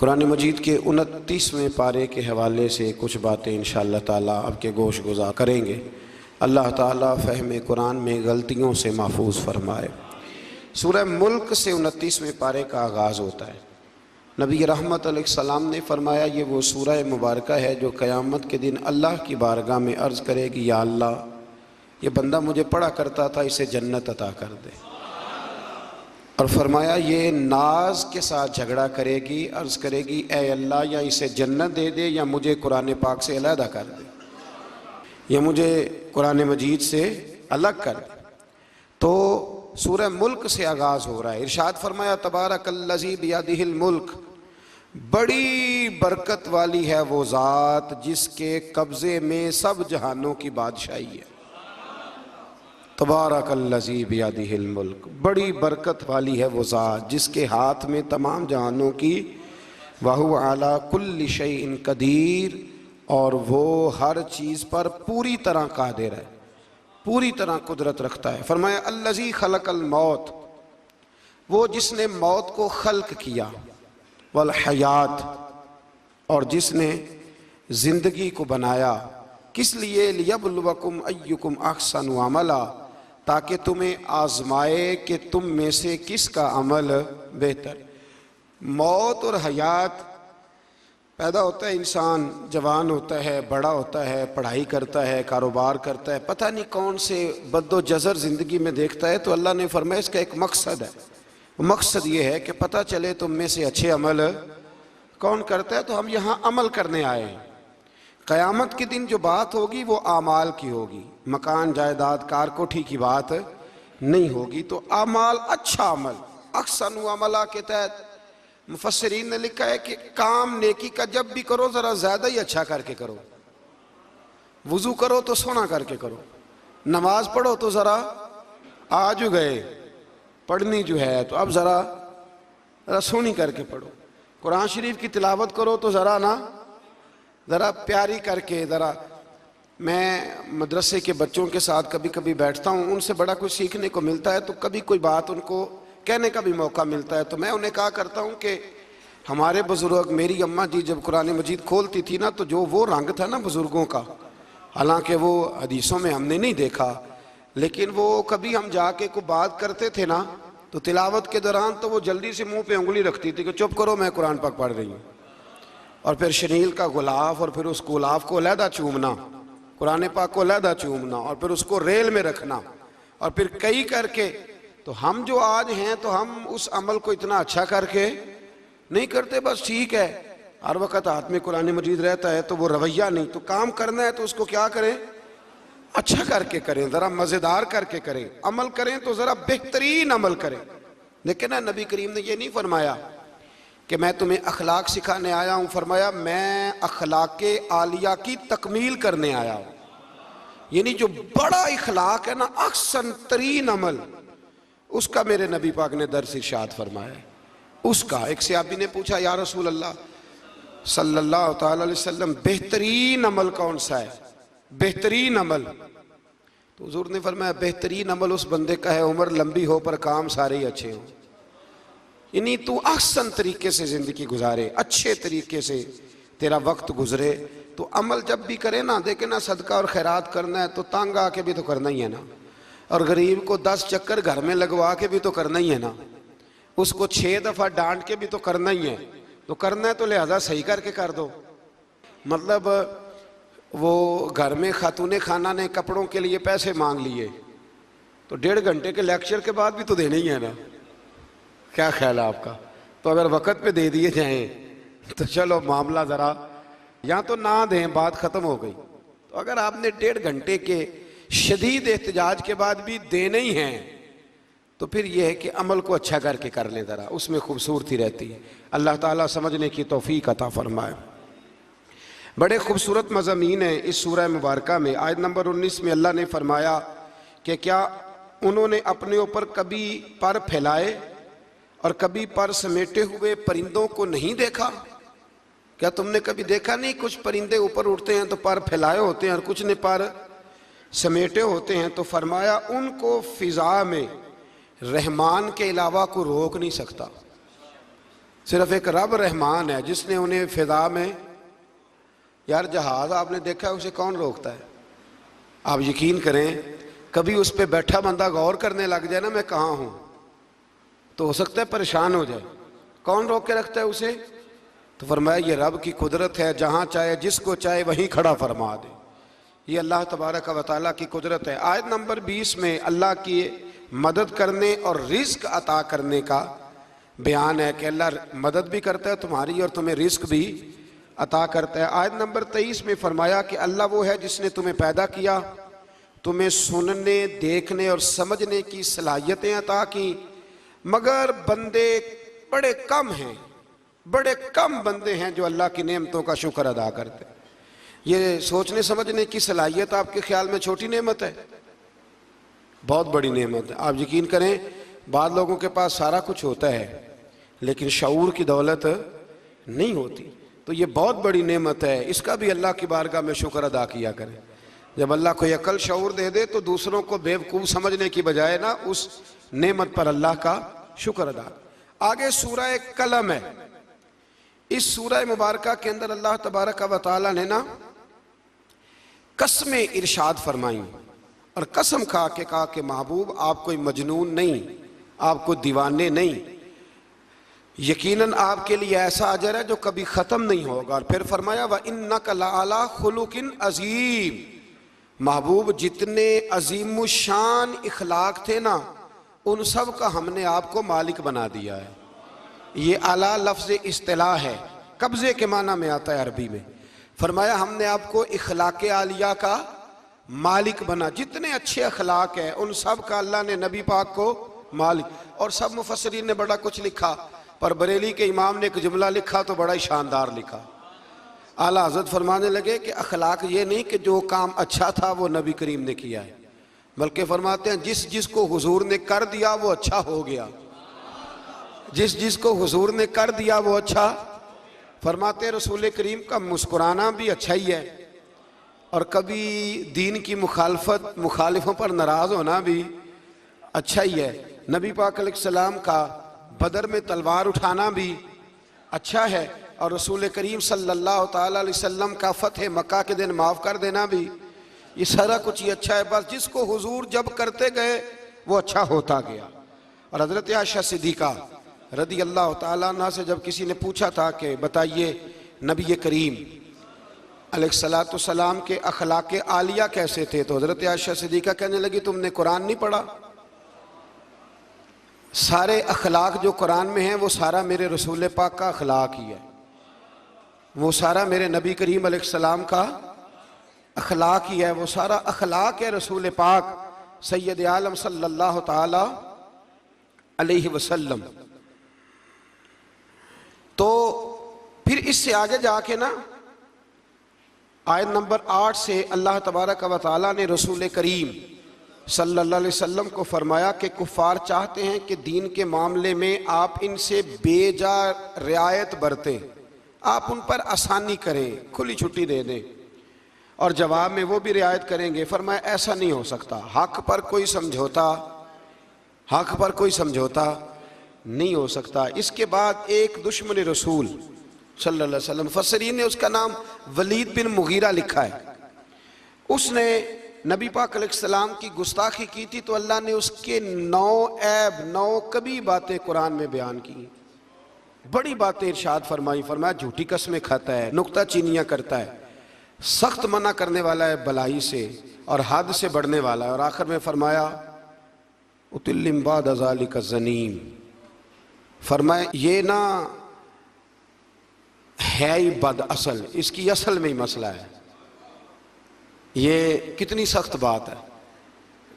कुरान मजीद के 29वें पारे के हवाले से कुछ बातें इंशाअल्लाह ताला आपके गोश गुजार करेंगे। अल्लाह ताला फ़हम कुरान में गलतियों से महफूज फरमाए। सूरह मुल्क से 29वें पारे का आगाज़ होता है। नबी रहमत अलैहिस्सलाम ने फरमाया, ये वो सूरह मुबारक है जो क़यामत के दिन अल्लाह की बारगाह में अर्ज़ करेगी, या अल्लाह, ये बंदा मुझे पढ़ा करता था, इसे जन्नत अता कर दे। और फरमाया ये नाज के साथ झगड़ा करेगी, अर्ज़ करेगी, ए अल्लाह, या इसे जन्नत दे दे या मुझे कुरान पाक से अलहदा कर दे, या मुझे कुरान मजीद से अलग कर दे। तो सूरह मुल्क से आगाज़ हो रहा है। इरशाद फरमाया, तबारकल्लज़ी बियदिहिल मुल्क, बड़ी बरकत वाली है वो ज़ात जिसके कब्ज़े में सब जहानों की बादशाही है। तबारकल्लज़ी बियदिहिल मुल्क, बड़ी बरकत वाली है वो ज़ात जिसके हाथ में तमाम जहानों की, वहुव अला कुल्लि शैइन कदीर, और वो हर चीज़ पर पूरी तरह कादिर है, पूरी तरह कुदरत रखता है। फरमाया अल्लज़ी खलक़ल मौत, वो जिसने मौत को खल्क किया, वल हयात, और जिसने ज़िंदगी को बनाया, किस लिए, लियब्लुवकुम अय्युकुम अहसनु अमला, ताकि तुम्हें आजमाए कि तुम में से किसका अमल बेहतर। मौत और हयात, पैदा होता है इंसान, जवान होता है, बड़ा होता है, पढ़ाई करता है, कारोबार करता है, पता नहीं कौन से बद्दोजज़र ज़िंदगी में देखता है, तो अल्लाह ने फरमाया इसका एक मकसद है। मकसद ये है कि पता चले तुम में से अच्छे अमल कौन करता है। तो हम यहाँ अमल करने आए हैं। क़यामत के दिन जो बात होगी वो आमाल की होगी, मकान जायदाद कार कोठी की बात नहीं होगी। तो आमाल, अच्छा अमल, अहसनु अमला के तहत मुफस्सिरीन ने लिखा है कि काम नेकी का जब भी करो ज़रा ज़्यादा ही अच्छा करके करो। वज़ू करो तो सोना करके करो, नमाज पढ़ो तो ज़रा, आज गए पढ़नी जो है तो अब ज़रा सोनी करके पढ़ो। कुरान शरीफ की तिलावत करो तो ज़रा प्यारी करके। ज़रा, मैं मदरसे के बच्चों के साथ कभी कभी बैठता हूँ, उनसे बड़ा कुछ सीखने को मिलता है, तो कभी कोई बात उनको कहने का भी मौका मिलता है। तो मैं उन्हें कहा करता हूँ कि हमारे बुज़ुर्ग, मेरी अम्मा जी जब कुरान मजीद खोलती थी ना, तो जो वो रंग था ना बुज़ुर्गों का, हालांकि वो हदीसों में हमने नहीं देखा, लेकिन वो कभी हम जाके को बात करते थे ना, तो तिलावत के दौरान तो वो जल्दी से मुंह पे उंगली रखती थी कि चुप करो, मैं कुरान पाक पढ़ रही हूँ। और फिर शनील का गुलाफ, और फिर उस गुलाफ को अलहदा चूमना, कुरान पाक को अलहदा चूमना, और फिर उसको रेल में रखना, और फिर कई करके। तो हम जो आज हैं, तो हम उस अमल को इतना अच्छा करके नहीं करते, बस ठीक है, हर वक्त हाथ में कुरान मजीद रहता है, तो वो रवैया नहीं। तो काम करना है तो उसको क्या करें, अच्छा करके करें, ज़रा मज़ेदार करके करें। अमल करें तो ज़रा बेहतरीन अमल करें। लेकिन ना, नबी करीम ने ये नहीं फरमाया कि मैं तुम्हें अखलाक सिखाने आया हूँ, फरमाया मैं अखलाक आलिया की तकमील करने आया हूँ। यानी जो बड़ा इखलाक है ना, अहसन तरीन अमल, उसका मेरे नबी पाक ने दर्स इरशाद फरमाया। उसका एक सहाबी ने पूछा, या रसूल अल्लाह सल्लल्लाहु तआला अलैहि वसल्लम, बेहतरीन अमल कौन सा है, बेहतरीन अमल? तो हुजूर ने फरमाया, बेहतरीन अमल उस बंदे का है, उम्र लंबी हो पर काम सारे ही अच्छे हों। यानी तू अहसन तरीके से ज़िंदगी गुजारे, अच्छे तरीके से तेरा वक्त गुजरे। तो अमल जब भी करे ना, देखे ना, सदका और खैरात करना है तो तंग आके भी तो करना ही है ना, और गरीब को 10 चक्कर घर में लगवा के भी तो करना ही है ना, उसको 6 दफ़ा डांट के भी तो करना ही है। तो करना है तो लिहाजा सही करके कर दो। मतलब वो घर में खातूने खाना ने कपड़ों के लिए पैसे मांग लिए, तो 1.5 घंटे के लेक्चर के बाद भी तो देने ही है ना। क्या ख्याल है आपका? तो अगर वक़्त पे दे दिए जाएं तो चलो मामला ज़रा, या तो ना दें, बात ख़त्म हो गई। तो अगर आपने 1.5 घंटे के शदीद एहतजाज के बाद भी देने ही हैं, तो फिर यह है कि अमल को अच्छा करके कर लें, ज़रा उसमें खूबसूरती रहती है। अल्लाह ताला समझने की तौफीक अता फरमाए। बड़े खूबसूरत मज़ामीन हैं इस सूरह मुबारक में। आयत नंबर 19 में अल्लाह ने फरमाया कि क्या उन्होंने अपने ऊपर कभी पर फैलाए और कभी पर समेटे हुए परिंदों को नहीं देखा? क्या तुमने कभी देखा नहीं, कुछ परिंदे ऊपर उड़ते हैं तो पर फैलाए होते हैं और कुछ ने पर समेटे होते हैं। तो फरमाया उनको फिजा में रहमान के अलावा कोई रोक नहीं सकता। सिर्फ एक रब रहमान है जिसने उन्हें फिजा में, यार जहाज आपने देखा है, उसे कौन रोकता है? आप यकीन करें, कभी उस पर बैठा बंदा गौर करने लग जाए ना मैं कहाँ हूँ, तो हो सकता है परेशान हो जाए। कौन रोक के रखता है उसे? तो फरमाया ये रब की कुदरत है, जहाँ चाहे जिसको चाहे वहीं खड़ा फरमा दे। ये अल्लाह तबारक व तआला की कुदरत है। आयत नंबर 20 में अल्लाह की मदद करने और रिस्क अता करने का बयान है कि अल्लाह मदद भी करता है तुम्हारी और तुम्हें रिस्क भी अता करता है। आयत नंबर 23 में फरमाया कि अल्लाह वो है जिसने तुम्हें पैदा किया, तुम्हें सुनने, देखने और समझने की सलाहियतें अता की, मगर बंदे बड़े कम हैं, बड़े कम बंदे हैं जो अल्लाह की नेमतों का शुक्र अदा करते हैं। ये सोचने समझने की सलाहियत आपके ख्याल में छोटी नेमत है? बहुत बड़ी नेमत है। आप यकीन करें, बाद लोगों के पास सारा कुछ होता है लेकिन शऊर की दौलत नहीं होती, तो ये बहुत बड़ी नेमत है। इसका भी अल्लाह की बारगाह में शुक्र अदा किया करें। जब अल्लाह को अकल शऊर दे दे तो दूसरों को बेवकूफ़ समझने की बजाय ना उस नेमत पर अल्लाह का शुक्र अदा। आगे सूरह कलम है। इस सूरह मुबारका के अंदर अल्लाह तबारक व तआला ने ना कसमें इरशाद फरमाई और कसम खा के कहा कि महबूब आप कोई मजनून नहीं, आप कोई दीवाने नहीं, यकीनन आपके लिए ऐसा अजर है जो कभी ख़त्म नहीं होगा। और फिर फरमाया व इन्नका लअला खुलुकिन अज़ीम, महबूब जितने अजीम शान इखलाक थे ना, उन सब का हमने आपको मालिक बना दिया है। ये आला लफ्ज़ इस्तिलाह है, कब्ज़े के माना में आता है अरबी में। फरमाया हमने आपको इखलाक आलिया का मालिक बना, जितने अच्छे अखलाक हैं उन सब का अल्लाह ने नबी पाक को मालिक। और सब मुफस्सिरीन ने बड़ा कुछ लिखा, पर बरेली के इमाम ने एक जुमला लिखा तो बड़ा ही शानदार लिखा। आला हज़रत फरमाने लगे कि अखलाक ये नहीं कि जो काम अच्छा था वो नबी करीम ने किया है, बल्कि फरमाते हैं जिस जिसको हुजूर ने कर दिया वो अच्छा हो गया, जिस जिसको हुजूर ने कर दिया वो अच्छा। फरमाते रसूल करीम का मुस्कुराना भी अच्छा ही है और कभी दीन की मुखालिफों पर नाराज़ होना भी अच्छा ही है। नबी पाक अलैहिस्सलाम का बदर में तलवार उठाना भी अच्छा है और रसूल करीम सल्लल्लाहु ताला अलैहि वसल्लम का फतह मक्का के दिन माफ़ कर देना भी, ये सारा कुछ ही अच्छा है। बस जिसको हुजूर जब करते गए वो अच्छा होता गया। और हज़रत आयशा सिद्दीक़ा रदी अल्लाह ताला अन्हा से जब किसी ने पूछा था कि बताइए नबी करीम अलैहिस्सलातु सलाम के अखलाक आलिया कैसे थे, तो हज़रत आयशा सिद्दीक़ा कहने लगी तुमने कुरान नहीं पढ़ा? सारे अखलाक जो कुरान में हैं वो सारा मेरे रसूल पाक का अखलाक ही है, वो सारा मेरे नबी करीम अलैहिस्सलाम का अखलाक ही है, वो सारा अखलाक है रसूल पाक सैयद आलम सल्लल्लाहु ताला अलैहि वसल्लम। तो फिर इससे आगे जाके ना आयत नंबर 8 से अल्लाह तबारक व तआला ने रसूल करीम सल्लल्लाहु अलैहि वसल्लम को फरमाया कि कुफ़ार चाहते हैं कि दीन के मामले में आप इनसे बेजा रियायत बरतें, आप उन पर आसानी करें, खुली छुट्टी दे दें और जवाब में वो भी रियायत करेंगे। फरमाया ऐसा नहीं हो सकता, हक पर कोई समझौता नहीं हो सकता। इसके बाद एक दुश्मन रसूल सल्लल्लाहु अलैहि वसल्लम, मुफस्सिरीन ने उसका नाम वलीद बिन मुगीरा लिखा है, उसने नबी पाक अलैहिस्सलाम की गुस्ताखी की थी तो अल्लाह ने उसके 9 ऐब 9 कभी बातें कुरान में बयान की, बड़ी बातें इरशाद फरमाई। फरमाया झूठी कस्में खाता है, नुक्ता चीनियाँ करता है, सख्त मना करने वाला है भलाई से और हद से बढ़ने वाला है। और आखिर में फरमाया उतिल्लिम बाद ज़ालिका ज़नीम, फरमाया ये ना है ही बद असल, इसकी असल में ही मसला है। ये कितनी सख्त बात है,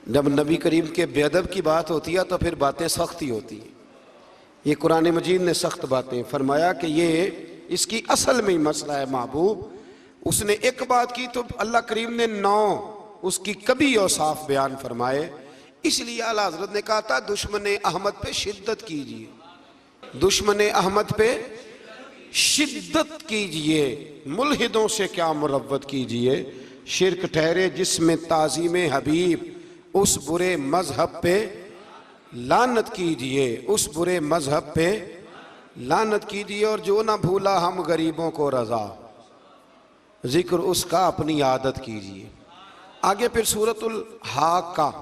जब नबी करीम के बेअदब की बात होती है तो फिर बातें सख्त ही होती हैं। ये कुरान मजीद ने सख्त बातें फरमाया कि ये इसकी असल में ही मसला है महबूब। उसने एक बात की तो अल्लाह करीम ने 9 उसकी कभी औसाफ बयान फरमाए। इसलिए आला हज़रत ने कहा था दुश्मन अहमद पे शिद्दत कीजिए, दुश्मन अहमद पे शिद्दत कीजिए, मुल्हिदों से क्या मुरव्वत कीजिए, शिरक ठहरे जिसमें ताज़ीम हबीब, उस बुरे मजहब पे लानत कीजिए, उस बुरे मजहब पे लानत कीजिए और जो ना भूला हम गरीबों को रज़ा, जिक्र उसका अपनी आदत कीजिए। आगे फिर सूरतुल हाक्का,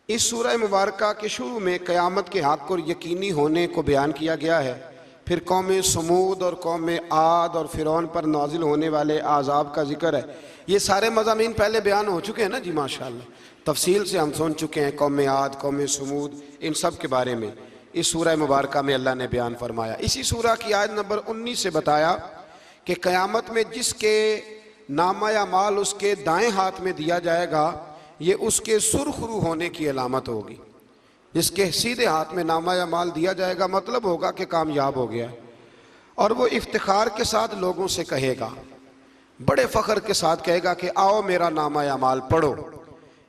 इस सूरह मुबारका के शुरू में क़यामत के हक़ और यकीनी होने को बयान किया गया है। फिर कौम समूद और कौम आद और फ़िरौन पर नाजिल होने वाले आज़ाब का जिक्र है। ये सारे मज़ामीन पहले बयान हो चुके हैं ना जी, माशाअल्लाह तफसील से हम सुन चुके हैं। कौम आद, कौम समूद, इन सब के बारे में इस सूरह मुबारका में अल्लाह ने बयान फरमाया। इसी सूरह की आयत नंबर 19 से बताया कि क़यामत में जिसके नामा या माल उसके दाएं हाथ में दिया जाएगा, ये उसके सुरखरू होने की अलामत होगी। जिसके सीधे हाथ में नामा या माल दिया जाएगा मतलब होगा कि कामयाब हो गया, और वो इफ्तिखार के साथ लोगों से कहेगा, बड़े फ़ख्र के साथ कहेगा कि आओ मेरा नामा या माल पढ़ो।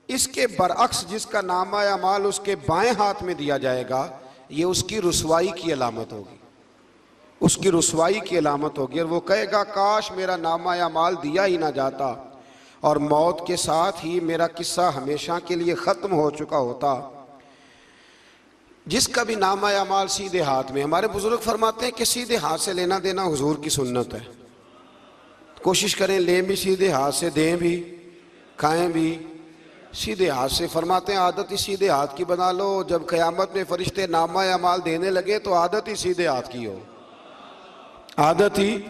इसके बरअक्स जिसका नामा या माल उसके बाएं हाथ में दिया जाएगा, ये उसकी रुसवाई की अलामत होगी, उसकी रुसवाई की अलामत होगी। और वो कहेगा काश मेरा नामा या माल दिया ही ना जाता और मौत के साथ ही मेरा किस्सा हमेशा के लिए ख़त्म हो चुका होता। जिसका भी नामा या माल सीधे हाथ में, हमारे बुजुर्ग फरमाते हैं कि सीधे हाथ से लेना देना हुजूर की सुन्नत है। कोशिश करें लें भी सीधे हाथ से, दें भी, खाएं भी सीधे हाथ से। फरमाते हैं आदत ही सीधे हाथ की बना लो। जब क़यामत में फरिश्ते नामा या माल देने लगे तो आदत ही सीधे हाथ की हो, आदत ही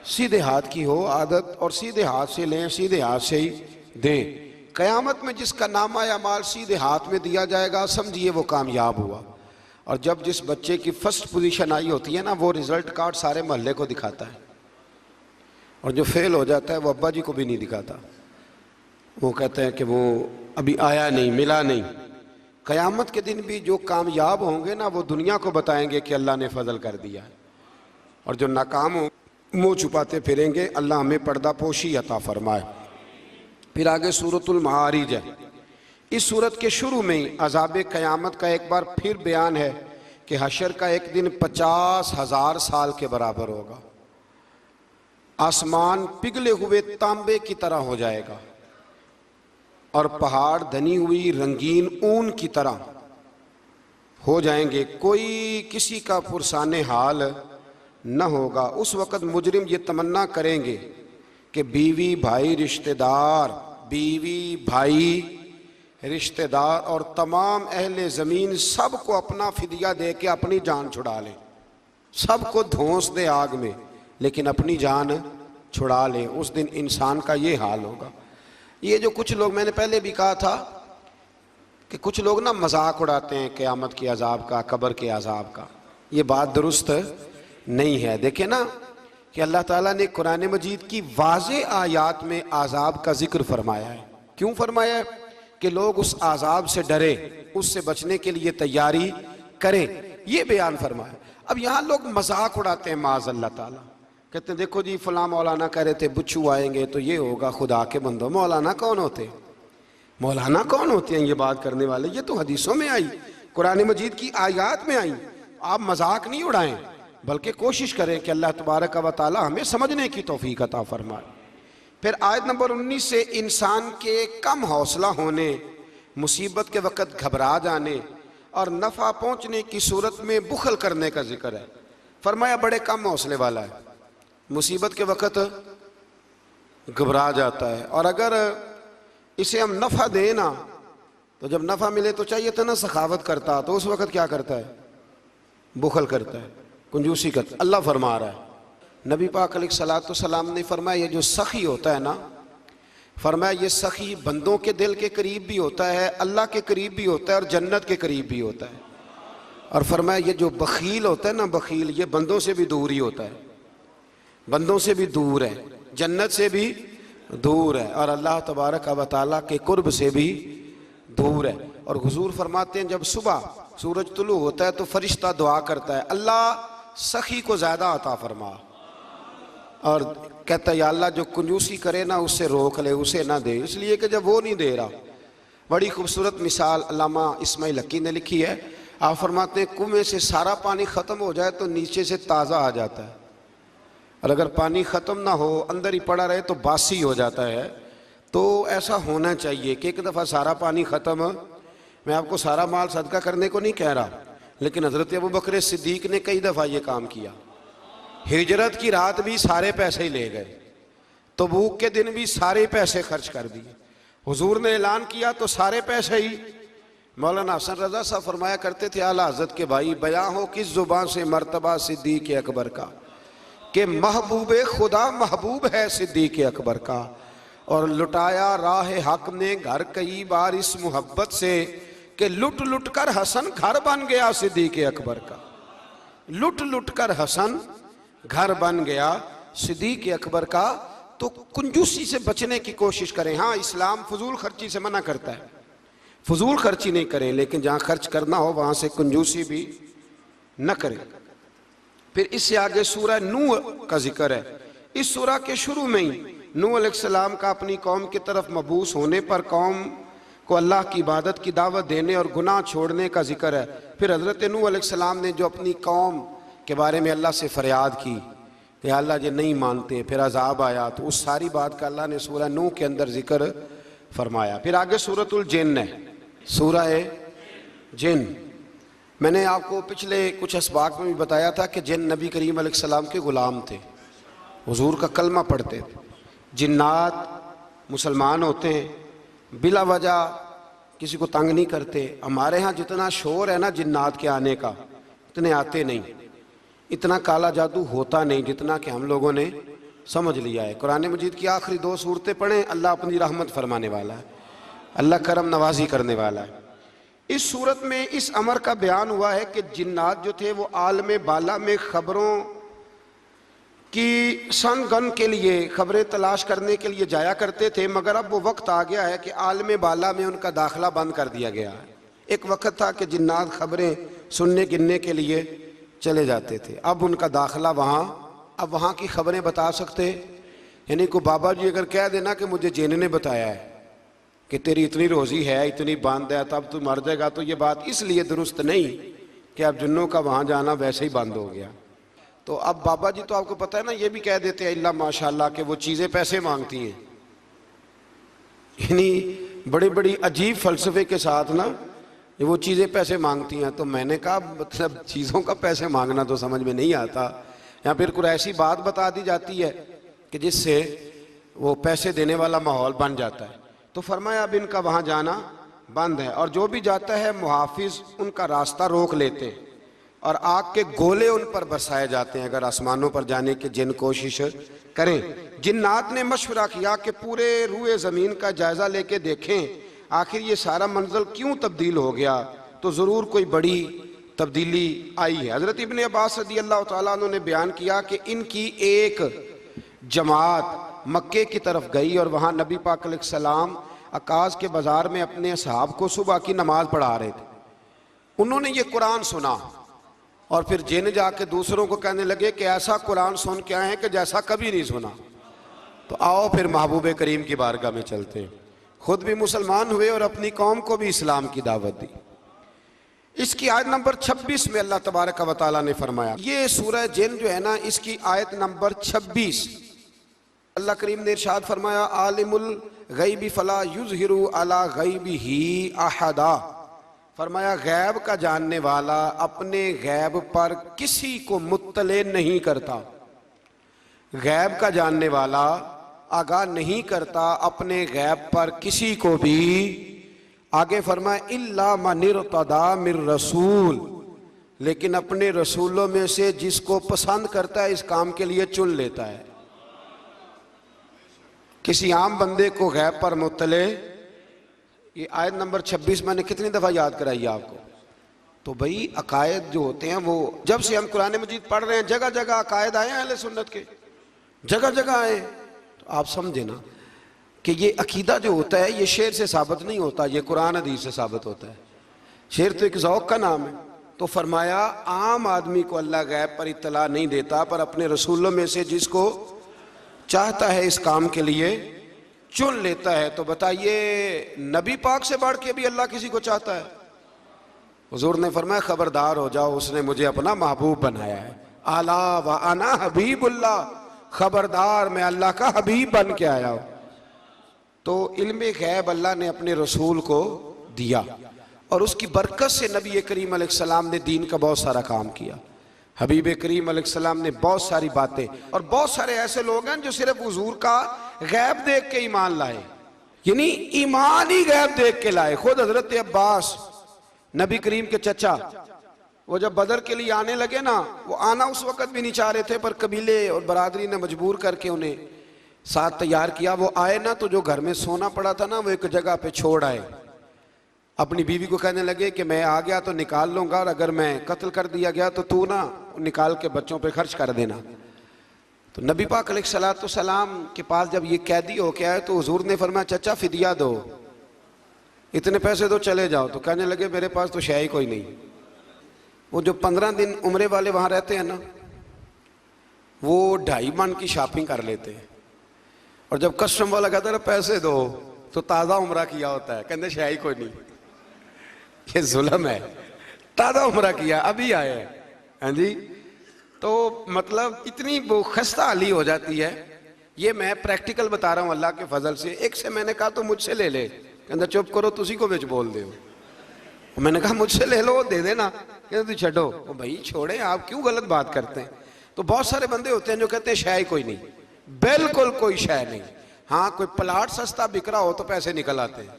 सीधे हाथ की हो, आदत, और सीधे हाथ से लें, सीधे हाथ से ही दें। क़यामत में जिसका नामा या माल सीधे हाथ में दिया जाएगा, समझिए वो कामयाब हुआ। और जब जिस बच्चे की फर्स्ट पोजीशन आई होती है ना, वो रिज़ल्ट कार्ड सारे मोहल्ले को दिखाता है, और जो फेल हो जाता है वो अब्बा जी को भी नहीं दिखाता। वो कहते हैं कि वो अभी आया नहीं, मिला नहीं। क़यामत के दिन भी जो कामयाब होंगे ना, वो दुनिया को बताएंगे कि अल्लाह ने फजल कर दिया, और जो नाकाम हो मुँह छुपाते फिरेंगे। अल्लाह हमें पर्दा पोशी अता फरमाए। फिर आगे सूरतुल मारिज है। इस सूरत के शुरू में ही अज़ाब क़यामत का एक बार फिर बयान है कि हशर का एक दिन 50,000 साल के बराबर होगा। आसमान पिघले हुए तांबे की तरह हो जाएगा और पहाड़ धनी हुई रंगीन ऊन की तरह हो जाएंगे। कोई किसी का पुरसाने हाल न होगा। उस वक़्त मुजरिम ये तमन्ना करेंगे कि बीवी भाई रिश्तेदार, बीवी भाई रिश्तेदार और तमाम अहले ज़मीन सबको अपना फिदिया दे के अपनी जान छुड़ा लें, सबको धोंस दे आग में, लेकिन अपनी जान छुड़ा लें। उस दिन इंसान का ये हाल होगा। ये जो कुछ लोग, मैंने पहले भी कहा था कि कुछ लोग ना मजाक उड़ाते हैं क़यामत के अजाब का, कब्र के अजाब का, ये बात दुरुस्त नहीं है। देखें ना कि अल्लाह ताला ने कुरान मजीद की वाज़े आयात में आज़ाब का जिक्र फरमाया है। क्यों फरमाया है? कि लोग उस आज़ाब से डरे, उससे बचने के लिए तैयारी करें, ये बयान फरमाया। अब यहाँ लोग मजाक उड़ाते हैं माज़ अल्लाह ताला, कहते हैं देखो जी फ़लाँ मौलाना कह रहे थे बुच्चू आएंगे तो ये होगा। खुदा के बंदो, मौलाना कौन होते, मौलाना कौन होते हैं ये बात करने वाले? ये तो हदीसों में आई, कुरान मजीद की आयात में आई। आप मजाक नहीं उड़ाएं, बल्कि कोशिश करें कि अल्लाह तबारक व तआला हमें समझने की तौफीक अता फरमाए। फिर आयत नंबर 19 से इंसान के कम हौसला होने, मुसीबत के वक़्त घबरा जाने और नफ़ा पहुँचने की सूरत में बुखल करने का जिक्र है। फरमाया बड़े कम हौसले वाला है, मुसीबत के वक़्त घबरा जाता है, और अगर इसे हम नफ़ा दें ना, तो जब नफ़ा मिले तो चाहिए था ना सखावत करता, तो उस वक़्त क्या करता है? बुखल करता है, कंजूसी करता। अल्लाह फरमा रहा है, नबी पाक अलैहिस्सलाम ने फरमाया ये जो सखी होता है ना, फरमाया ये सखी बंदों के दिल के करीब भी होता है, अल्लाह के करीब भी होता है और जन्नत के करीब भी होता है। और फरमाया ये जो बखील होता है ना, बखील, ये बंदों से भी दूर ही होता है, बंदों से भी दूर है, जन्नत से भी दूर है, और अल्लाह तबारक व तआला के कुर्ब से भी दूर है। और हुजूर फरमाते हैं जब सुबह सूरज तुलू होता है तो फरिश्ता दुआ करता है, अल्लाह सखी को ज़्यादा अता फरमा, और कहता है या अल्लाह जो कंजूसी करे ना उससे रोक ले, उसे ना दे, इसलिए कि जब वो नहीं दे रहा। बड़ी खूबसूरत मिसाल अल्लामा इस्माइल हकी ने लिखी है। आप फरमाते हैं कुएं से सारा पानी ख़त्म हो जाए तो नीचे से ताज़ा आ जाता है, और अगर पानी ख़त्म ना हो, अंदर ही पड़ा रहे तो बासी हो जाता है। तो ऐसा होना चाहिए कि एक दफ़ा सारा पानी ख़त्म, मैं आपको सारा माल सदका करने को नहीं कह रहा, लेकिन हज़रत अबू बकर सिद्दीक ने कई दफ़ा ये काम किया। हिजरत की रात भी सारे पैसे ही ले गए, तबूक के दिन भी सारे पैसे खर्च कर दिए। हुजूर ने ऐलान किया तो सारे पैसे ही। मौलाना हसन रजा साहब फरमाया करते थे, आला हज़रत के भाई, बयां हो किस जुबान से मर्तबा सिद्दीक अकबर का, कि महबूब खुदा महबूब है सिद्दीक अकबर का। और लुटाया राह हक ने घर कई बार इस मोहब्बत से, कि लुट लुट कर हसन घर बन गया सिद्दीक अकबर का। लुट लुट कर हसन घर बन गया सिद्दीक अकबर का। तो कंजूसी से बचने की कोशिश करें। हाँ, इस्लाम फजूल खर्ची से मना करता है, फजूल खर्ची नहीं करें, लेकिन जहाँ खर्च करना हो वहाँ से कंजूसी भी न करें। फिर इससे आगे सूरह नूह का जिक्र है। इस सूरह के शुरू में ही नूह अलैहिस्सलाम का अपनी कौम की तरफ मबूस होने पर कौम को अल्लाह की इबादत की दावत देने और गुनाह छोड़ने का जिक्र है। फिर हज़रत नूह अलैहिस्सलाम ने जो अपनी कौम के बारे में अल्लाह से फरियाद की कि अल्लाह ये नहीं मानते, फिर अजाब आया, तो उस सारी बात का अल्लाह ने सूरह नूह के अंदर जिक्र फरमाया। फिर आगे सूरतुल जिन्न है, सूरह जिन्न। मैंने आपको पिछले कुछ असबाक में भी बताया था कि जिन्न नबी करीम अलैहिस्सलाम के ग़ुलाम थे, हुजूर का कलमा पढ़ते थे। जिन्नात मुसलमान होते हैं, बिला वजह किसी को तंग नहीं करते। हमारे यहाँ जितना शोर है ना जिन्नात के आने का, इतने आते नहीं, इतना काला जादू होता नहीं जितना कि हम लोगों ने समझ लिया है। कुरान मजीद की आखिरी 2 सूरतें पढ़ें, अल्लाह अपनी रहमत फरमाने वाला है, अल्लाह करम नवाजी करने वाला है। इस सूरत में इस अमर का बयान हुआ है कि जिन्नात जो थे वो आलम बाला में खबरों की सन गन के लिए, खबरें तलाश करने के लिए जाया करते थे, मगर अब वो वक्त आ गया है कि आलम बाला में उनका दाखिला बंद कर दिया गया है। एक वक्त था कि जिन्नात खबरें सुनने गिनने के लिए चले जाते थे, अब उनका दाखिला अब वहाँ की खबरें बता सकते। यानी को बाबा जी अगर कह देना कि मुझे जिन ने बताया है कि तेरी इतनी रोज़ी है, इतनी बांध है, तब तू मर जाएगा, तो ये बात इसलिए दुरुस्त नहीं कि अब जिन्नों का वहाँ जाना वैसे ही बंद हो गया। तो अब बाबा जी तो आपको पता है ना, ये भी कह देते हैं इल्ला माशाल्लाह कि वो चीज़ें पैसे मांगती हैं। यानी बड़ी बड़ी अजीब फ़लसफ़े के साथ ना वो चीज़ें पैसे मांगती हैं। तो मैंने कहा मतलब चीज़ों का पैसे मांगना तो समझ में नहीं आता, या फिर कोई ऐसी बात बता दी जाती है कि जिससे वो पैसे देने वाला माहौल बन जाता है। तो फरमाया अब इनका वहाँ जाना बंद है, और जो भी जाता है मुहाफिज उनका रास्ता रोक लेते हैं और आग के गोले उन पर बरसाए जाते हैं अगर आसमानों पर जाने की जिन कोशिश करें। जिन्नात ने मशवरा किया कि पूरे रूए ज़मीन का जायज़ा लेके देखें आखिर ये सारा मंजर क्यों तब्दील हो गया, तो ज़रूर कोई बड़ी तब्दीली आई है। हज़रत इब्ने अब्बास रज़ी अल्लाह तआला अन्हु ने बयान किया कि इनकी एक जमात मक्के की तरफ गई और वहाँ नबी पाक अलैहिस्सलाम अकाज़ के बाज़ार में अपने असहाब को सुबह की नमाज पढ़ा रहे थे। उन्होंने ये कुरान सुना और फिर जिन जाके दूसरों को कहने लगे कि ऐसा कुरान सुन के आए हैं कि जैसा कभी नहीं सुना। तो आओ फिर महबूब करीम की बारगाह में चलते हैं। खुद भी मुसलमान हुए और अपनी कौम को भी इस्लाम की दावत दी। इसकी आयत नंबर 26 में अल्लाह तबारक व तआला ने फरमाया, ये सूरह जिन जो है ना, इसकी आयत नंबर 26 अल्लाह करीम ने इरशाद फरमाया, आलिमुल गैबी फला युज़हिरु अला गैबिही अहदा। फरमाया गैब का जानने वाला अपने गैब पर किसी को मुत्तले नहीं करता। गैब का जानने वाला आगाह नहीं करता अपने गैब पर किसी को भी। आगे फरमाया इल्ला मन इर्तदा मिर रसूल, लेकिन अपने रसूलों में से जिसको पसंद करता है इस काम के लिए चुन लेता है। किसी आम बंदे को गैब पर मुत्तले, ये आयत नंबर 26 मैंने कितनी दफ़ा याद कराई आपको। तो भाई अकायद जो होते हैं वो जब से हम कुरान मजीद पढ़ रहे हैं जगह जगह अकायद आए हैं अहले सुन्नत के, जगह जगह आए। तो आप समझे ना कि ये अकीदा जो होता है ये शेर से साबित नहीं होता, ये कुरान हदीस से साबित होता है। शेर तो एक ज़ौक़ का नाम है। तो फरमाया आम आदमी को अल्लाह गैब पर इत्तला नहीं देता, पर अपने रसूलों में से जिसको चाहता है इस काम के लिए चुन लेता है। तो बताइए नबी पाक से बढ़ के भी अल्लाह किसी को चाहता है? हुजूर ने फरमाया खबरदार हो जाओ, उसने मुझे अपना महबूब बनाया है। आला व अना हबीबुल्लाह, खबरदार मैं अल्लाह का हबीब बन के आया हूँ। तो इल्म गैब अल्लाह ने अपने रसूल को दिया। और उसकी बरकत से नबी करीम अलैहिस्सलाम ने दीन का बहुत सारा काम किया। हबीब करीम अलैहिस्सलाम ने बहुत सारी बातें, और बहुत सारे ऐसे लोग हैं जो सिर्फ हुजूर का गैब देख के ईमान लाए, यानी ईमान ही गैब देख के लाए। खुद हजरत अब्बास नबी करीम के चचा, वो जब बदर के लिए आने लगे ना, वो आना उस वक्त भी नहीं चाह रहे थे, पर कबीले और बरादरी ने मजबूर करके उन्हें साथ तैयार किया। वो आए ना तो जो घर में सोना पड़ा था ना, वो एक जगह पे छोड़ आए। अपनी बीवी को कहने लगे कि मैं आ गया तो निकाल लूंगा, और अगर मैं कत्ल कर दिया गया तो तू ना निकाल के बच्चों पे खर्च कर देना। तो नबी पाक अलैहिस्सलाम के पास जब ये कैदी होके आए तो हुजूर ने फरमाया, चचा फिदिया दो, इतने पैसे दो, चले जाओ। तो कहने लगे मेरे पास तो शय ही कोई नहीं। वो जो 15 दिन उम्रे वाले वहां रहते हैं ना, वो 2.5 मन की शॉपिंग कर लेते हैं, और जब कस्टम वाला कहता है पैसे दो तो ताज़ा उम्रा किया होता है, कहते शय ही कोई नहीं। ये जुल्म है, ताज़ा उम्रा किया अभी आए हैं। हाँ जी, तो मतलब इतनी वो खस्ता हाली हो जाती है। ये मैं प्रैक्टिकल बता रहा हूँ अल्लाह के फजल से। एक से मैंने कहा तो मुझसे ले ले, कहता चुप करो तुसी को बिच बोल दे। मैंने कहा मुझसे ले लो, दे देना, कहते तू छो। वो भाई छोड़े, आप क्यों गलत बात करते हैं। तो बहुत सारे बंदे होते हैं जो कहते हैं शय कोई नहीं, बिल्कुल कोई शय नहीं। हाँ, कोई प्लाट सस्ता बिक रहा हो तो पैसे निकल आते हैं,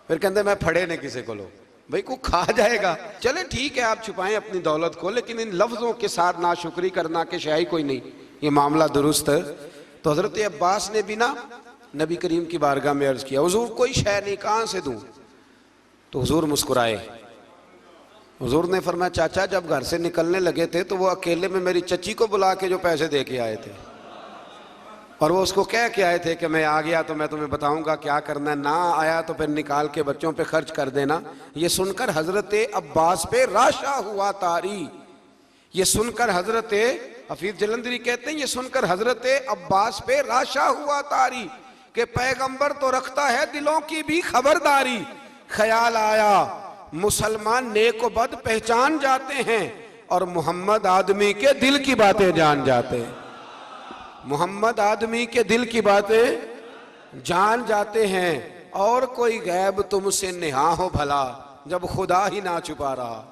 फिर कहते मैं फड़े ने किसी को लो, भाई को खा जाएगा। चले ठीक है, आप छुपाएं अपनी दौलत को, लेकिन इन लफ्जों के साथ नाशुक्री करना कि शाही कोई नहीं, ये मामला दुरुस्त है। तो हजरत अब्बास ने भी ना नबी करीम की बारगाह में अर्ज किया, हुजूर कोई शय नहीं, कहाँ से दूं। तो हुजूर मुस्कुराए। हुजूर ने फरमाया, चाचा जब घर से निकलने लगे थे तो वो अकेले में मेरी चची को बुला के जो पैसे दे के आए थे, और वो उसको कह के आए थे कि मैं आ गया तो मैं तुम्हें बताऊंगा क्या करना है, ना आया तो फिर निकाल के बच्चों पे खर्च कर देना। ये सुनकर हजरत अब्बास पे राशा हुआ तारी। ये सुनकर हजरत हफीज जलंधरी कहते हैं, ये सुनकर हजरत अब्बास पे राशा हुआ तारी कि पैगंबर तो रखता है दिलों की भी खबरदारी। ख्याल आया मुसलमान नेक व बद पहचान जाते हैं, और मोहम्मद आदमी के दिल की बातें जान जाते हैं। मोहम्मद आदमी के दिल की बातें जान जाते हैं, और कोई गैब तुमसे नेहा हो भला, जब खुदा ही ना छुपा रहा।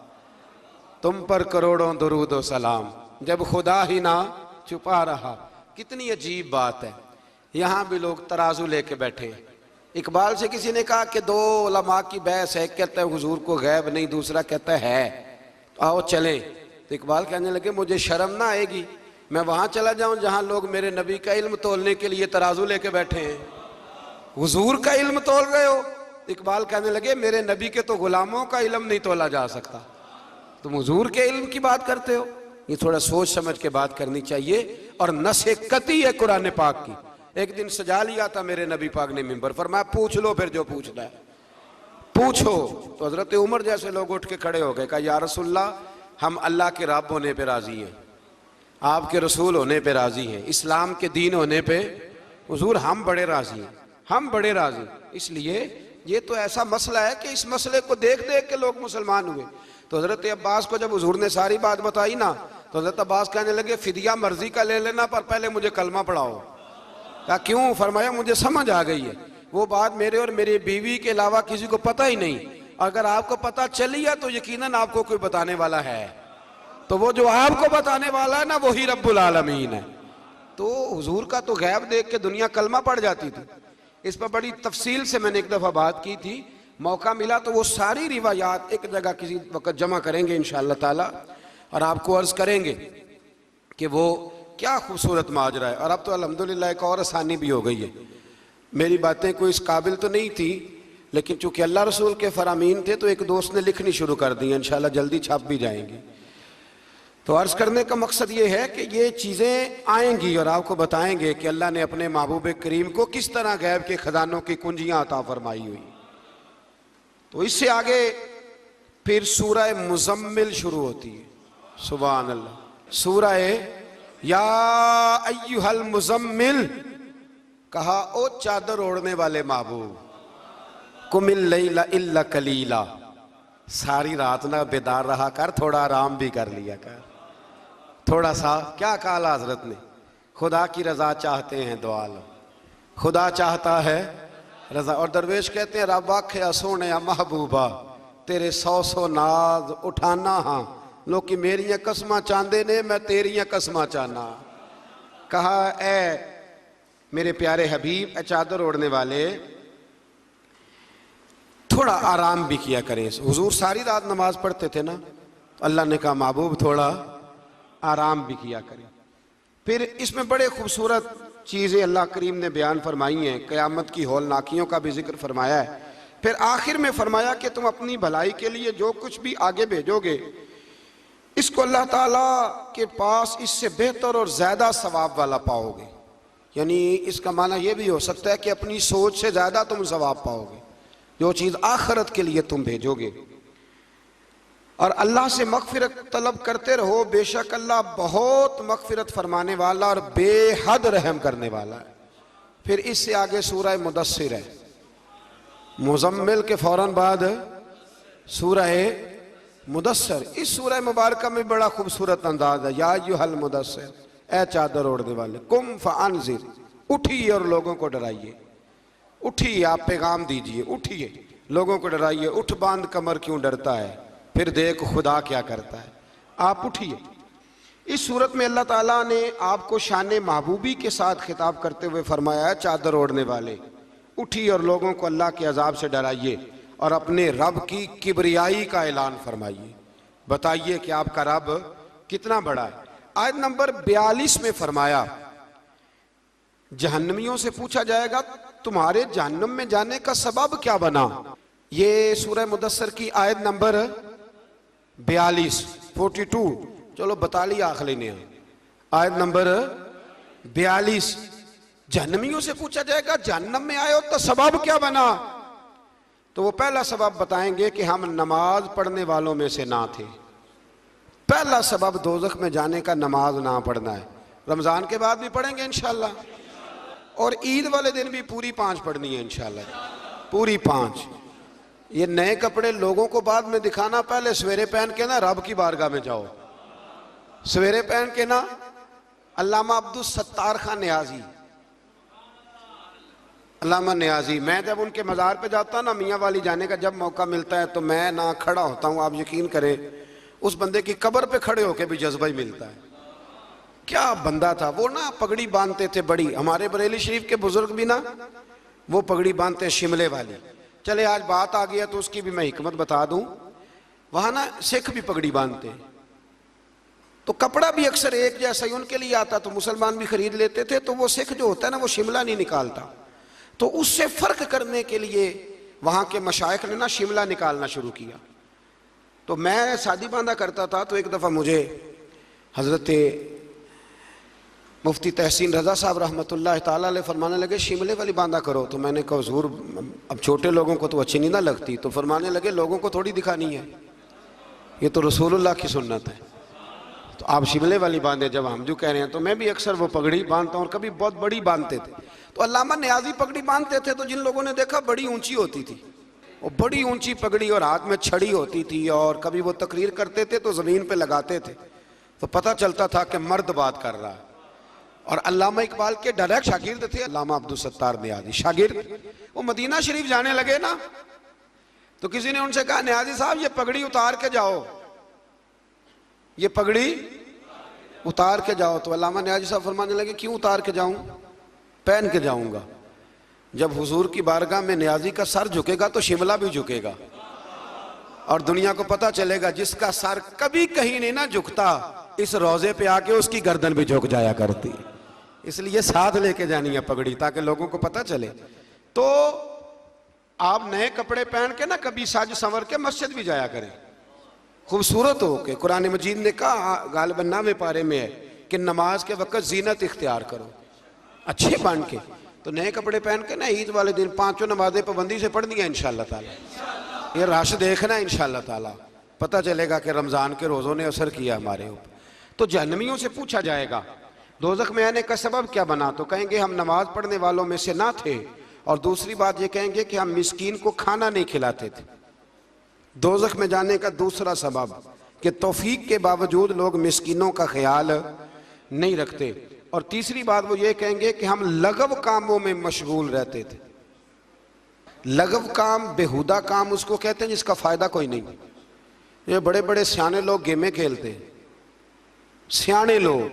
तुम पर करोड़ों दुरूद व सलाम, जब खुदा ही ना छुपा रहा। कितनी अजीब बात है। यहाँ भी लोग तराजू लेके बैठे। इकबाल से किसी ने कहा कि 2 उलमा की बहस है, कहता है हुजूर को गैब नहीं, दूसरा कहता है आओ चले। तो इकबाल कहने लगे मुझे शर्म ना आएगी, मैं वहां चला जाऊं जहां लोग मेरे नबी का इल्म तोलने के लिए तराजू लेके बैठे हैं, हुजूर का इल्म तोल रहे हो। इकबाल कहने लगे मेरे नबी के तो गुलामों का इल्म नहीं तोला जा सकता, तुम हुजूर के इल्म की बात करते हो। ये थोड़ा सोच समझ के बात करनी चाहिए। और नसे कती है कुरान पाक की। एक दिन सजा लिया था मेरे नबी पाक ने मिंबर, फरमाया पूछ लो फिर जो पूछना है पूछो। तो हजरत उमर जैसे लोग उठ के खड़े हो गए, कहा या रसूलल्लाह हम अल्लाह के रब होने पे राजी हैं, आपके रसूल होने पे राजी हैं, इस्लाम के दीन होने पे हुजूर हम बड़े राजी हैं, हम बड़े राजी। इसलिए ये तो ऐसा मसला है कि इस मसले को देख देख के लोग मुसलमान हुए। तो हजरत अब्बास को जब हुजूर ने सारी बात बताई ना, तो हजरत अब्बास कहने लगे फिदिया मर्जी का ले लेना, पर पहले मुझे कलमा पढ़ाओ। कहा क्यों? फरमाया मुझे समझ आ गई है, वो बात मेरे और मेरी बीवी के अलावा किसी को पता ही नहीं, अगर आपको पता चली है तो यकीनन आपको कोई बताने वाला है, तो वो जो आपको बताने वाला है ना वही रब्बुल आलमीन है। तो हुजूर का तो गैब देख के दुनिया कलमा पड़ जाती थी। इस पर बड़ी तफसील से मैंने एक दफ़ा बात की थी, मौका मिला तो वो सारी रिवायात एक जगह किसी वक्त जमा करेंगे इंशाअल्लाह ताला, और आपको अर्ज करेंगे कि वो क्या खूबसूरत माजरा है। और अब तो अल्हम्दुलिल्लाह एक और आसानी भी हो गई है। मेरी बातें कोई इस काबिल तो नहीं थी, लेकिन चूंकि अल्लाह रसूल के फरामीन थे तो एक दोस्त ने लिखनी शुरू कर दी, इंशाअल्लाह जल्दी छाप भी जाएंगी। तो अर्ज करने का मकसद ये है कि ये चीज़ें आएंगी और आपको बताएंगे कि अल्लाह ने अपने महबूब करीम को किस तरह गैब के खजानों की कुंजियाँ अता फरमाई हुई। तो इससे आगे फिर सूरह मुज़म्मिल शुरू होती है। सुभान अल्लाह। सूरह या अय्युहल मुज़म्मिल, कहा ओ चादर ओढ़ने वाले महबूब, कुमिल लैला इल्ला कलीला, सारी रात ना बेदार रहा कर, थोड़ा आराम भी कर लिया कर, थोड़ा सा। क्या कहा हजरत ने? खुदा की रजा चाहते हैं दुआ लो, खुदा चाहता है रजा। और दरवेश कहते हैं रब आखे सोने महबूबा तेरे 100 नाज उठाना हाँ लोग मेरिया कसमां चाहते ने मैं तेरिया कसमां चाहना। कहा ए मेरे प्यारे हबीब ए चादर ओढ़ने वाले थोड़ा आराम भी किया करें। हुजूर सारी रात नमाज पढ़ते थे ना, अल्लाह ने कहा महबूब थोड़ा आराम भी किया करें। फिर इसमें बड़े खूबसूरत चीज़ें अल्लाह करीम ने बयान फरमाई हैं, क़यामत की हौलनाकियों का भी जिक्र फरमाया है। फिर आखिर में फरमाया कि तुम अपनी भलाई के लिए जो कुछ भी आगे भेजोगे इसको अल्लाह ताला के पास इससे बेहतर और ज़्यादा सवाब वाला पाओगे। यानी इसका माना यह भी हो सकता है कि अपनी सोच से ज़्यादा तुम सवाब पाओगे जो चीज़ आखिरत के लिए तुम भेजोगे। और अल्लाह से मग़फ़िरत तलब करते रहो, बेशक अल्लाह बहुत मग़फ़िरत फरमाने वाला और बेहद रहम करने वाला है। फिर इससे आगे सूरह मुदस्सिर है, मुज़म्मिल के फ़ौरन बाद सूरह मुदस्सिर। इस सूरह मुबारक में बड़ा खूबसूरत अंदाज है, या अय्युहल मुदस्सिर, ए चादर ओढ़ने वाले, कुम फ़अन्ज़िर, उठिए और लोगों को डराइए। उठिए, आप पैगाम दीजिए, उठिए लोगों को डराइए। उठ बांध कमर क्यों डरता है, फिर देख खुदा क्या करता है। आप उठिए। इस सूरत में अल्लाह ताला ने आपको शान महबूबी के साथ खिताब करते हुए फरमाया है, चादर ओढ़ने वाले उठिए और लोगों को अल्लाह के अजाब से डराइए और अपने रब की किबरियाई का ऐलान फरमाइए। बताइए कि आपका रब कितना बड़ा है। आयत नंबर 42 में फरमाया, जहन्नमियों से पूछा जाएगा तुम्हारे जहन्नम में जाने का सबब क्या बना। ये सूरह मुदस्सिर की आयत नंबर 42 42, चलो बता लिया आखिरी ने, आयत नंबर 42। जहन्नमियों से पूछा जाएगा जहन्नम में आए हो तो सबब क्या बना, तो वो पहला सबब बताएंगे कि हम नमाज पढ़ने वालों में से ना थे। पहला सबब दोज़ख में जाने का नमाज ना पढ़ना है। रमज़ान के बाद भी पढ़ेंगे इंशाल्लाह, और ईद वाले दिन भी पूरी 5 पढ़नी है इंशाल्लाह, पूरी 5। ये नए कपड़े लोगों को बाद में दिखाना, पहले सवेरे पहन के ना रब की बारगाह में जाओ। सवेरे पहन के ना अल्लामा अब्दुल सत्तार खान न्याजी, अल्लामा न्याजी, मैं जब उनके मज़ार पे जाता ना, मियाँ वाली जाने का जब मौका मिलता है तो मैं ना खड़ा होता हूँ। आप यकीन करें उस बंदे की कब्र पे खड़े होके भी जज्बा ही मिलता है। क्या बंदा था वो ना, पगड़ी बांधते थे बड़ी। हमारे बरेली शरीफ के बुजुर्ग भी ना वो पगड़ी बांधते शिमले वाली। चले आज बात आ गया तो उसकी भी मैं हिकमत बता दूं। वहां ना सिख भी पगड़ी बांधते हैं, तो कपड़ा भी अक्सर एक जैसा ही उनके लिए आता, तो मुसलमान भी खरीद लेते थे। तो वो सिख जो होता है ना वो शिमला नहीं निकालता, तो उससे फर्क करने के लिए वहां के मशाइख ने ना शिमला निकालना शुरू किया। तो मैं शादी बांधा करता था, तो एक दफ़ा मुझे हजरत मुफ्ती तहसीन रज़ा साहब रहमतुल्लाह ताला अलैह फरमाने लगे शिमले वाली बांधा करो। तो मैंने कहा हुजूर अब छोटे लोगों को तो अच्छी नहीं ना लगती। तो फरमाने लगे लोगों को थोड़ी दिखानी है, ये तो रसूलुल्लाह की सुन्नत है, तो आप शिमले वाली बांधे। जब हम जो कह रहे हैं तो मैं भी अक्सर वो पगड़ी बांधता हूँ, और कभी बहुत बड़ी बांधते थे। तो अल्लामा न्याजी पगड़ी बांधते थे, तो जिन लोगों ने देखा बड़ी ऊंची होती थी, वो बड़ी ऊंची पगड़ी और हाथ में छड़ी होती थी, और कभी वो तकरीर करते थे तो ज़मीन पे लगाते थे, तो पता चलता था कि मर्द बात कर रहा है। और अल्लामा इकबाल के डायरेक्ट शागिर्द थे अल्लामा अब्दुल सत्तार न्याजी, शागिर्द। वो मदीना शरीफ जाने लगे ना, तो किसी ने उनसे कहा न्याजी साहब ये पगड़ी उतार के जाओ, ये पगड़ी उतार के जाओ। तो अल्लामा न्याजी साहब फरमाने लगे क्यों उतार के जाऊं, पहन के जाऊंगा। जब हुजूर की बारगाह में न्याजी का सर झुकेगा तो शिमला भी झुकेगा, और दुनिया को पता चलेगा जिसका सर कभी कहीं नहीं ना झुकता, इस रोजे पे आके उसकी गर्दन भी झुक जाया करती। इसलिए साथ लेके जानी है पगड़ी, ताकि लोगों को पता चले। तो आप नए कपड़े पहन के ना कभी साज संवर के मस्जिद भी जाया करें, खूबसूरत हो के। कुरान मजीद ने कहा गालिबन 9वें पारे में है कि नमाज के वक्त जीनत इख्तियार करो, अच्छे बन के। तो नए कपड़े पहन के ना ईद वाले दिन 5 नमाजें पाबंदी से पढ़नी है इंशाअल्लाह ताला। ये रश देखना है इंशाअल्लाह ताला, पता चलेगा कि रमज़ान के रोज़ों ने असर किया हमारे ऊपर। तो जहन्नमियों से पूछा जाएगा दोज़ख में आने का सबब क्या बना, तो कहेंगे हम नमाज पढ़ने वालों में से ना थे, और दूसरी बात ये कहेंगे कि हम मिस्कीन को खाना नहीं खिलाते थे। दोज़ख में जाने का दूसरा सबब कि तौफीक के बावजूद लोग मिस्कीनों का ख्याल नहीं रखते। और तीसरी बात वो ये कहेंगे कि हम लगव कामों में मशगूल रहते थे। लगव काम, बेहुदा काम उसको कहते हैं जिसका फायदा कोई नहीं। ये बड़े बड़े सियाने लोग गेमें खेलते हैं, सियाने लोग,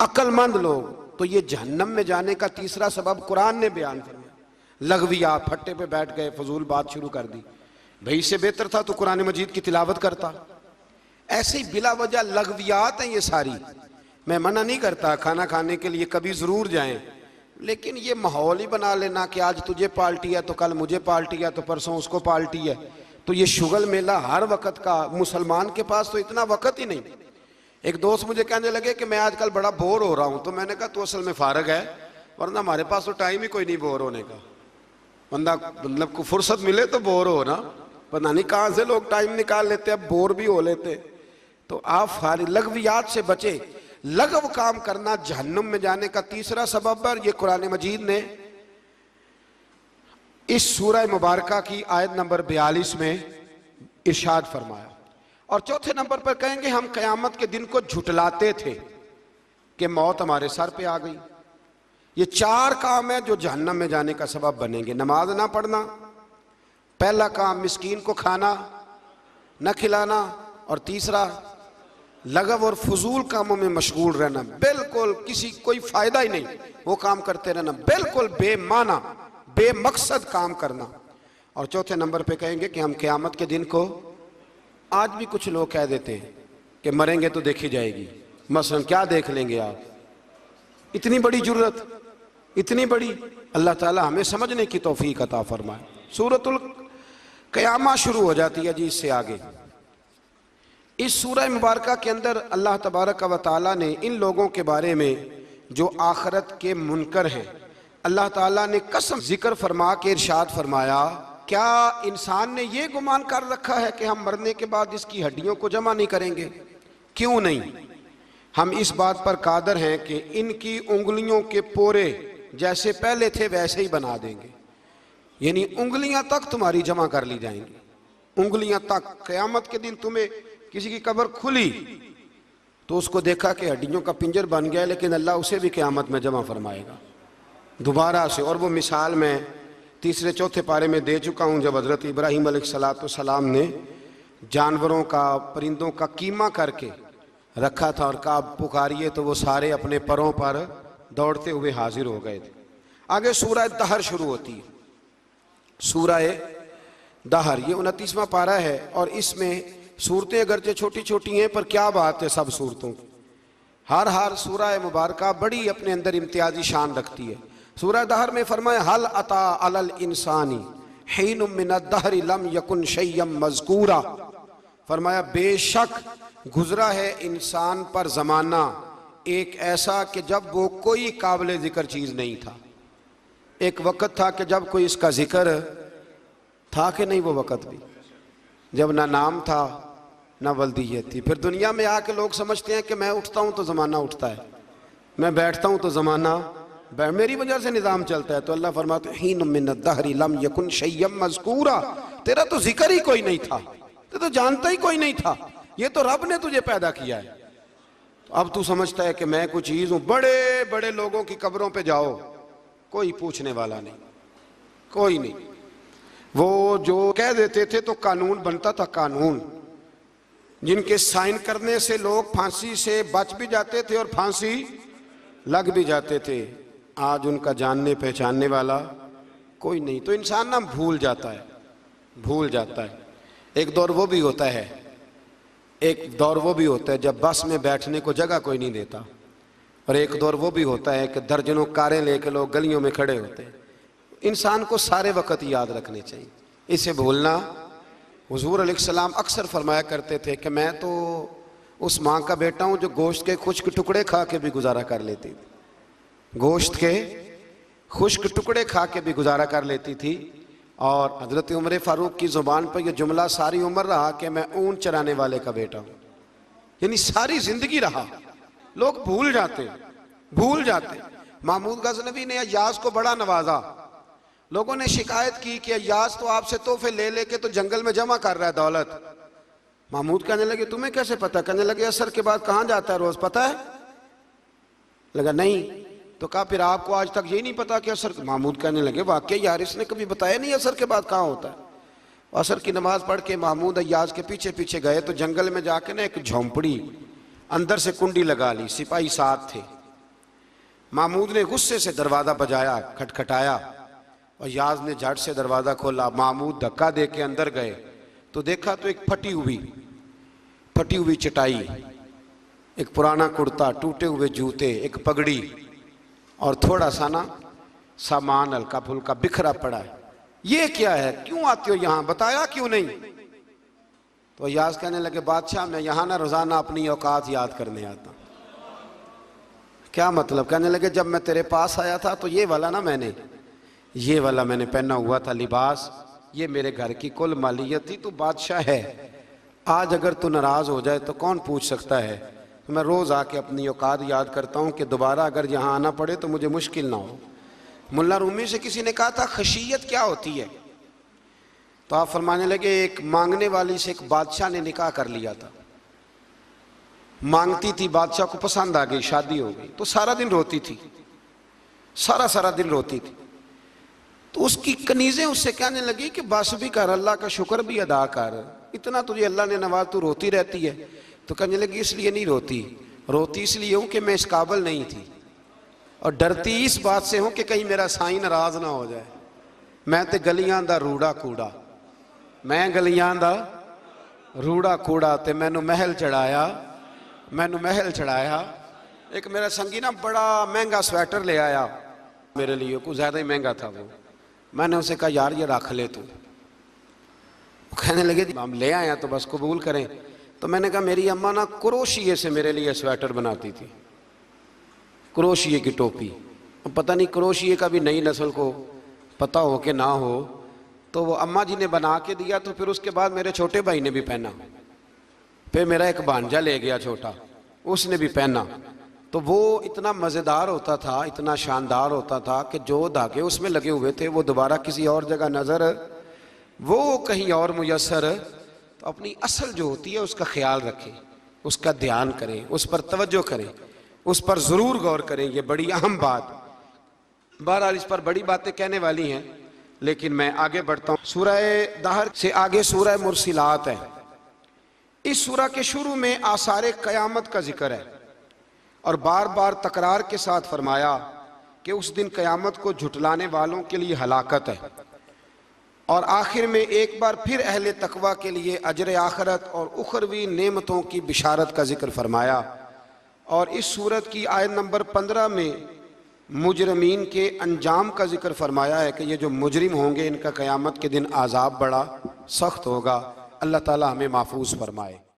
अक्लमंद लोग, तो ये जहन्नम में जाने का तीसरा सबब कुरान ने बयान फरमाया। लगविया, फट्टे पे बैठ गए, फजूल बात शुरू कर दी। भाई इससे बेहतर था तो कुरान मजीद की तिलावत करता। ऐसे ही बिला वजह लगवियात हैं ये सारी। मैं मना नहीं करता खाना खाने के लिए कभी ज़रूर जाएं, लेकिन ये माहौल ही बना लेना कि आज तुझे पार्टी है तो कल मुझे पार्टी है तो परसों उसको पार्टी है, तो ये शुगल मेला हर वक्त का। मुसलमान के पास तो इतना वक्त ही नहीं। एक दोस्त मुझे कहने लगे कि मैं आजकल बड़ा बोर हो रहा हूँ, तो मैंने कहा तो असल में फारग है, वरना हमारे पास तो टाइम ही कोई नहीं बोर होने का। बंदा मतलब को फुर्सत मिले तो बोर हो ना, पता नहीं कहाँ से लोग टाइम निकाल लेते, अब बोर भी हो लेते। तो आप फारिग लगवियात से बचे। लगव काम करना जहन्नुम में जाने का तीसरा सबब है। ये कुरान मजीद ने इस सूरह मुबारका की आयत नंबर 42 में इरशाद फरमाया। और चौथे नंबर पर कहेंगे हम क़यामत के दिन को झुटलाते थे कि मौत हमारे सर पे आ गई। ये 4 काम है जो जहन्नम में जाने का सबब बनेंगे। नमाज ना पढ़ना, पहला काम मिस्कीन को खाना न खिलाना, और तीसरा लगव और फजूल कामों में मशगूल रहना, बिल्कुल किसी कोई फायदा ही नहीं वो काम करते रहना, बिल्कुल बेमाना बेमकसद काम करना। और चौथे नंबर पे कहेंगे कि हम क़यामत के दिन को, आज भी कुछ लोग कह देते हैं कि मरेंगे तो देखी जाएगी। मसलन क्या देख लेंगे आप, इतनी बड़ी जुर्रत, इतनी बड़ी। अल्लाह ताला हमें समझने की तौफीक अता फरमाए। सूरतुल क़यामा शुरू हो जाती है जी इससे आगे। इस सूरह मुबारका के अंदर अल्लाह तबारक व तआला ने इन लोगों के बारे में जो आखिरत के मुनकर हैं, अल्लाह ताला ने कसम जिक्र फरमा के इरशाद फरमाया, क्या इंसान ने ये गुमान कर रखा है कि हम मरने के बाद इसकी हड्डियों को जमा नहीं करेंगे? क्यों नहीं, हम इस बात पर कादर हैं कि इनकी उंगलियों के पोरे जैसे पहले थे वैसे ही बना देंगे। यानी उंगलियां तक तुम्हारी जमा कर ली जाएंगी, उंगलियां तक। क़यामत के दिन तुम्हें किसी की कब्र खुली तो उसको देखा कि हड्डियों का पिंजर बन गया, लेकिन अल्लाह उसे भी क़यामत में जमा फरमाएगा दोबारा से। और वो मिसाल मैं तीसरे चौथे पारे में दे चुका हूँ, जब हज़रत इब्राहीम अलैहिस्सलाम ने जानवरों का, परिंदों का कीमा करके रखा था और कहा पुकारिए, तो वो सारे अपने परों पर दौड़ते हुए हाजिर हो गए थे। आगे सूरह दहर शुरू होती है। सूरह दहर ये 29वां पारा है, और इसमें सूरतें अगरचे छोटी छोटी हैं पर क्या बात है सब सूरतों की। हर सूरह मुबारका बड़ी अपने अंदर इम्तियाजी शान रखती है। सूरह दहर में फरमाया हल अता अलल इंसानीहीनुम मिनद दहरि लम यकुन शैय्यम मज़कूरा। फरमाया बेशक गुजरा है इंसान पर ज़माना एक ऐसा कि जब वो कोई काबिल ज़िक्र चीज़ नहीं था। एक वक़्त था कि जब कोई इसका ज़िक्र था कि नहीं, वो वक़्त भी जब ना नाम था ना वल्दियत थी। फिर दुनिया में आके लोग समझते हैं कि मैं उठता हूँ तो ज़माना उठता है, मैं बैठता हूँ तो ज़माना मेरी वजह से निज़ाम चलता है। तो अल्लाह फरमाते हैं हीन मिनद दहरि लम यकुन शैय्यम मज़कूरा, तेरा तो जिक्र ही कोई नहीं था, तेरा तो जानता ही कोई नहीं था, ये तो रब ने तुझे पैदा किया है। तो अब तू समझता है कि मैं कोई चीज़ हूँ। बड़े बड़े लोगों की कब्रों पे जाओ, कोई पूछने वाला नहीं, कोई नहीं। वो जो कह देते थे तो कानून बनता था, कानून जिनके साइन करने से लोग फांसी से बच भी जाते थे और फांसी लग भी जाते थे। आज उनका जानने पहचानने वाला कोई नहीं। तो इंसान ना भूल जाता है, भूल जाता है। एक दौर वो भी होता है, एक दौर वो भी होता है जब बस में बैठने को जगह कोई नहीं देता, और एक दौर वो भी होता है कि दर्जनों कारें लेके लोग गलियों में खड़े होते हैं। इंसान को सारे वक्त याद रखने चाहिए, इसे भूलना। हुजूर अलैहिस्सलाम अक्सर फरमाया करते थे कि मैं तो उस माँ का बेटा हूँ जो गोश्त के खुश्क टुकड़े खा के भी गुजारा कर लेती थी, गोश्त के खुश्क टुकड़े खा के भी गुजारा कर लेती थी। और हज़रत उमर फ़ारूक की ज़ुबान पर यह जुमला सारी उम्र रहा कि मैं ऊँट चराने वाले का बेटा हूँ, यानी सारी ज़िंदगी रहा। लोग भूल जाते, भूल जाते। महमूद गज़नवी ने अय्याज़ को बड़ा नवाजा। लोगों ने शिकायत की कि अय्याज़ तो आपसे तोहफे ले लेके तो जंगल में जमा कर रहा है दौलत। महमूद कहने लगे तुम्हें कैसे पता? कहने लगे असर के बाद कहाँ जाता है रोज़, पता है? लगा नहीं, तो कहा फिर आपको आज तक ये नहीं पता कि असर? महमूद कहने लगे वाकई यार, इसने कभी बताया नहीं असर के बाद कहाँ होता है। असर की नमाज पढ़ के महमूद अय्याज के पीछे पीछे गए तो जंगल में जाके ना एक झोंपड़ी, अंदर से कुंडी लगा ली, सिपाही साथ थे। महमूद ने गुस्से से दरवाज़ा बजाया, खटखटाया, और याज ने झट से दरवाज़ा खोला। महमूद धक्का दे के अंदर गए तो देखा तो एक फटी हुई चटाई, एक पुराना कुर्ता, टूटे हुए जूते, एक पगड़ी और थोड़ा सा ना सामान हल्का फुल्का बिखरा पड़ा है। ये क्या है, क्यों आते हो यहाँ, बताया क्यों नहीं? तो याज कहने लगे बादशाह मैं यहाँ ना रोजाना अपनी औकात याद करने आता। क्या मतलब? कहने लगे जब मैं तेरे पास आया था तो ये वाला मैंने पहना हुआ था लिबास, ये मेरे घर की कुल मालियत थी, तू बादशाह है। आज अगर तू नाराज हो जाए तो कौन पूछ सकता है? तो मैं रोज आके अपनी औकात याद करता हूँ कि दोबारा अगर यहाँ आना पड़े तो मुझे मुश्किल ना हो। मुल्ला रूमी से किसी ने कहा था खशियत क्या होती है, तो आप फरमाने लगे एक मांगने वाली से एक बादशाह ने निकाह कर लिया था। मांगती थी, बादशाह को पसंद आ गई, शादी हो गई, तो सारा दिन रोती थी, सारा दिन रोती थी। तो उसकी कनीजें उससे कहने लगी कि बस भी कर, अल्लाह का शुक्र भी अदा कर, इतना तुझे अल्लाह ने नवाज, तू रोती रहती है। तो कहने लगी इसलिए नहीं रोती इसलिए हूँ कि मैं इस काबिल नहीं थी, और डरती इस बात से हूँ कि कहीं मेरा साईं नाराज ना हो जाए। मैं तो गलियां दा रूड़ा कूड़ा, मैं गलियां दा रूड़ा कूड़ा, ते मैनू महल चढ़ाया। एक मेरा संगी ना बड़ा महंगा स्वेटर ले आया मेरे लिए, कुछ ज़्यादा ही महंगा था वो। मैंने उसे कहा यार ये रख ले तू। कहने लगे हम ले आए तो बस कबूल करें। तो मैंने कहा मेरी अम्मा ना क्रोशिये से मेरे लिए स्वेटर बनाती थी, क्रोशिये की टोपी। पता नहीं क्रोशिये का भी नई नस्ल को पता हो कि ना हो, तो वो अम्मा जी ने बना के दिया। तो फिर उसके बाद मेरे छोटे भाई ने भी पहना, फिर मेरा एक भांजा ले गया छोटा, उसने भी पहना। तो वो इतना मज़ेदार होता था, इतना शानदार होता था कि जो धागे उसमें लगे हुए थे वो दोबारा किसी और जगह नज़र, वो कहीं और मुयस्सर। तो अपनी असल जो होती है उसका ख्याल रखें, उसका ध्यान करें, उस पर तवज्जो करें, उस पर ज़रूर गौर करें। ये बड़ी अहम बात, बहरहाल इस पर बड़ी बातें कहने वाली हैं, लेकिन मैं आगे बढ़ता हूँ। सूरह दहर से आगे सूरह मुरसिलात है। इस सूरह के शुरू में आसारे क़यामत का जिक्र है और बार बार तकरार के साथ फरमाया कि उस दिन क़यामत को झुटलाने वालों के लिए हलाकत है, और आखिर में एक बार फिर अहले तकवा के लिए अजर आखरत और उखरवी नेमतों की बिशारत का जिक्र फरमाया। और इस सूरत की आयत नंबर 15 में मुजरमीन के अंजाम का जिक्र फरमाया है कि ये जो मुजरिम होंगे इनका क़यामत के दिन आज़ाब बड़ा सख्त होगा। अल्लाह ताला हमें महफूज फरमाए।